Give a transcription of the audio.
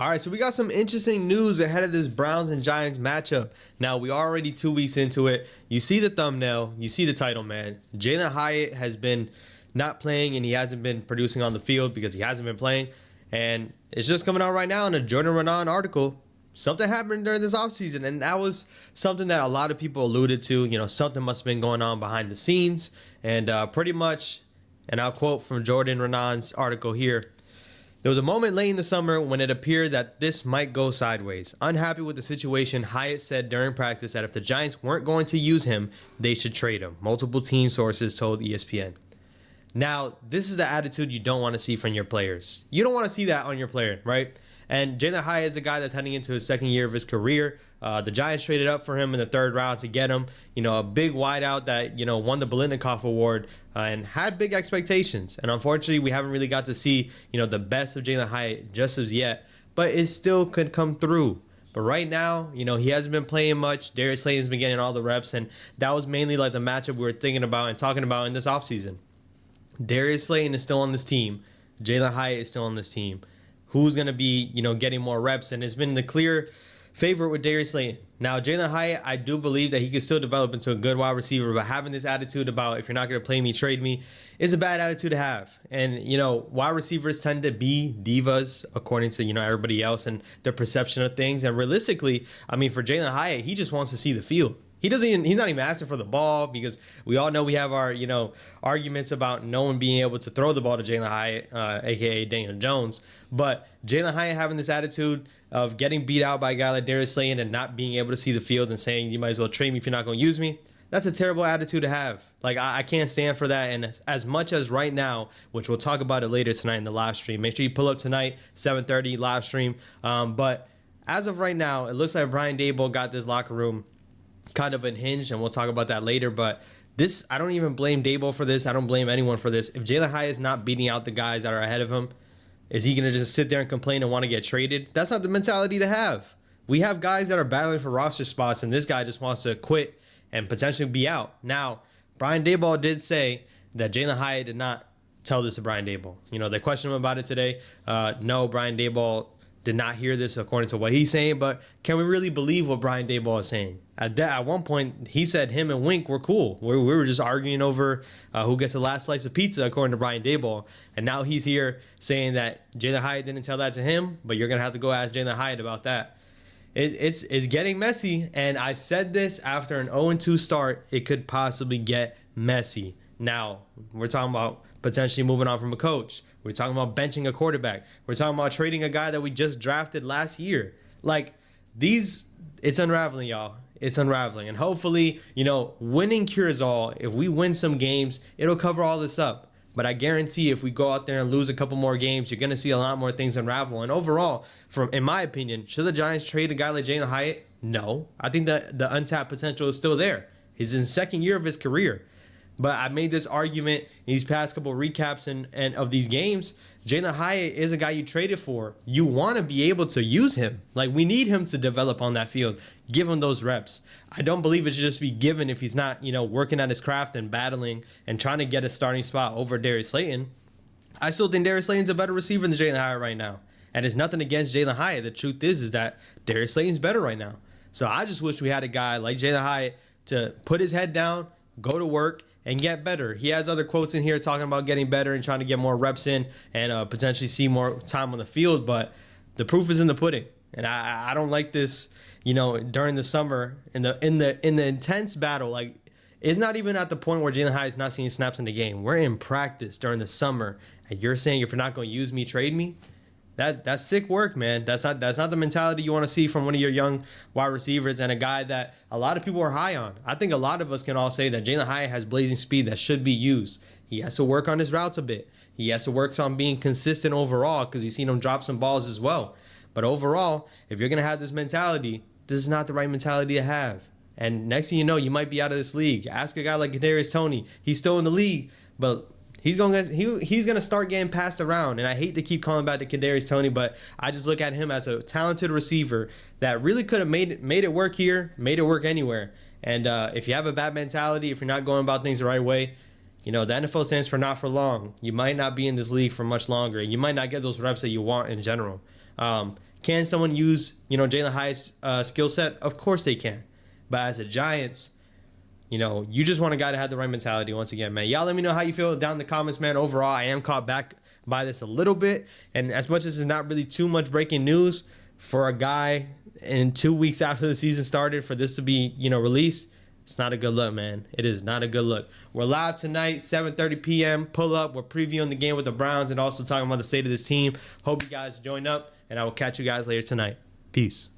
All right, so we got some interesting news ahead of this Browns and Giants matchup. Now, we are already 2 weeks into it. You see the thumbnail, you see the title, man. Jalin Hyatt has been not playing and he hasn't been producing on the field because he hasn't been playing. And it's just coming out right now in a Jordan Renan article. Something happened during this offseason, and that was something that a lot of people alluded to. Something must have been going on behind the scenes. And pretty much, and I'll quote from Jordan Renan's article here. There was a moment late in the summer when it appeared that this might go sideways. Unhappy with the situation, Hyatt said during practice that if the Giants weren't going to use him, they should trade him. Multiple team sources told ESPN. Now, this is the attitude you don't want to see from your players. You don't want to see that on your player, right? And Jalin Hyatt is a guy that's heading into his second year of his career. The Giants traded up for him in the third round to get him. A big wideout that, won the Biletnikoff Award and had big expectations. And unfortunately, we haven't really got to see, the best of Jalin Hyatt just as yet. But it still could come through. But right now, he hasn't been playing much. Darius Slayton's been getting all the reps. And that was mainly like the matchup we were thinking about and talking about in this offseason. Darius Slayton is still on this team. Jalin Hyatt is still on this team. Who's going to be, getting more reps? And it's been the clear favorite with Darius Slayton. Now, Jalin Hyatt, I do believe that he could still develop into a good wide receiver, but having this attitude about if you're not going to play me, trade me, is a bad attitude to have. And, wide receivers tend to be divas according to, everybody else and their perception of things. And realistically, for Jalin Hyatt, he just wants to see the field. He's not even asking for the ball because we all know we have our, arguments about no one being able to throw the ball to Jalin Hyatt, a.k.a. Daniel Jones. But Jalin Hyatt having this attitude of getting beat out by a guy like Darius Slayton and not being able to see the field and saying you might as well trade me if you're not going to use me, that's a terrible attitude to have. Like, I can't stand for that. And as much as right now, which we'll talk about it later tonight in the live stream, make sure you pull up tonight, 7:30 live stream. But as of right now, it looks like Brian Daboll got this locker room kind of unhinged, and we'll talk about that later. But this, I don't even blame Daboll for this. I don't blame anyone for this. If Jalin Hyatt is not beating out the guys that are ahead of him, is he going to just sit there and complain and want to get traded? That's not the mentality to have. We have guys that are battling for roster spots, and this guy just wants to quit and potentially be out. Now, Brian Daboll did say that Jalin Hyatt did not tell this to Brian Daboll. They questioned him about it today. No, Brian Daboll did not hear this according to what he's saying, but can we really believe what Brian Daboll is saying? At one point, he said him and Wink were cool. We were just arguing over who gets the last slice of pizza, according to Brian Daboll. And now he's here saying that Jalin Hyatt didn't tell that to him, but you're going to have to go ask Jalin Hyatt about that. It's getting messy, and I said this after an 0-2 start, it could possibly get messy. Now, we're talking about potentially moving on from a coach. We're talking about benching a quarterback. We're talking about trading a guy that we just drafted last year. It's unraveling, y'all. It's unraveling. And hopefully, winning cures all. If we win some games, it'll cover all this up. But I guarantee if we go out there and lose a couple more games, you're going to see a lot more things unravel. And overall, in my opinion, should the Giants trade a guy like Jalin Hyatt? No. I think that the untapped potential is still there. He's in the second year of his career. But I made this argument in these past couple of recaps and of these games. Jalin Hyatt is a guy you traded for. You want to be able to use him. We need him to develop on that field. Give him those reps. I don't believe it should just be given if he's not, working at his craft and battling and trying to get a starting spot over Darius Slayton. I still think Darius Slayton's a better receiver than Jalin Hyatt right now. And it's nothing against Jalin Hyatt. The truth is that Darius Slayton's better right now. So I just wish we had a guy like Jalin Hyatt to put his head down, go to work, and get better. He has other quotes in here talking about getting better and trying to get more reps in and potentially see more time on the field. But the proof is in the pudding. And I don't like this, during the summer in the intense battle. It's not even at the point where Jalin Hyatt's not seeing snaps in the game. We're in practice during the summer, and you're saying if you're not going to use me, trade me. That's sick work, man. That's not the mentality you want to see from one of your young wide receivers and a guy that a lot of people are high on. I think a lot of us can all say that Jalin Hyatt has blazing speed that should be used. He has to work on his routes a bit. He has to work on being consistent overall because we've seen him drop some balls as well. But overall, if you're going to have this mentality, this is not the right mentality to have. And next thing you know, you might be out of this league. Ask a guy like Kadarius Toney. He's still in the league, but he's gonna start getting passed around. And I hate to keep calling back to Kadarius Toney, but I just look at him as a talented receiver that really could have made it work here, made it work anywhere. And if you have a bad mentality, if you're not going about things the right way, the NFL stands for not for long. You might not be in this league for much longer. You might not get those reps that you want in general. Can someone use, Jalin Hyatt's skill set? Of course they can. But as a Giants, you just want a guy to have the right mentality once again, man. Y'all let me know how you feel down in the comments, man. Overall, I am caught back by this a little bit. And as much as it's not really too much breaking news for a guy in 2 weeks after the season started for this to be, released, it's not a good look, man. It is not a good look. We're live tonight, 7:30 p.m. Pull up. We're previewing the game with the Browns and also talking about the state of this team. Hope you guys join up, and I will catch you guys later tonight. Peace.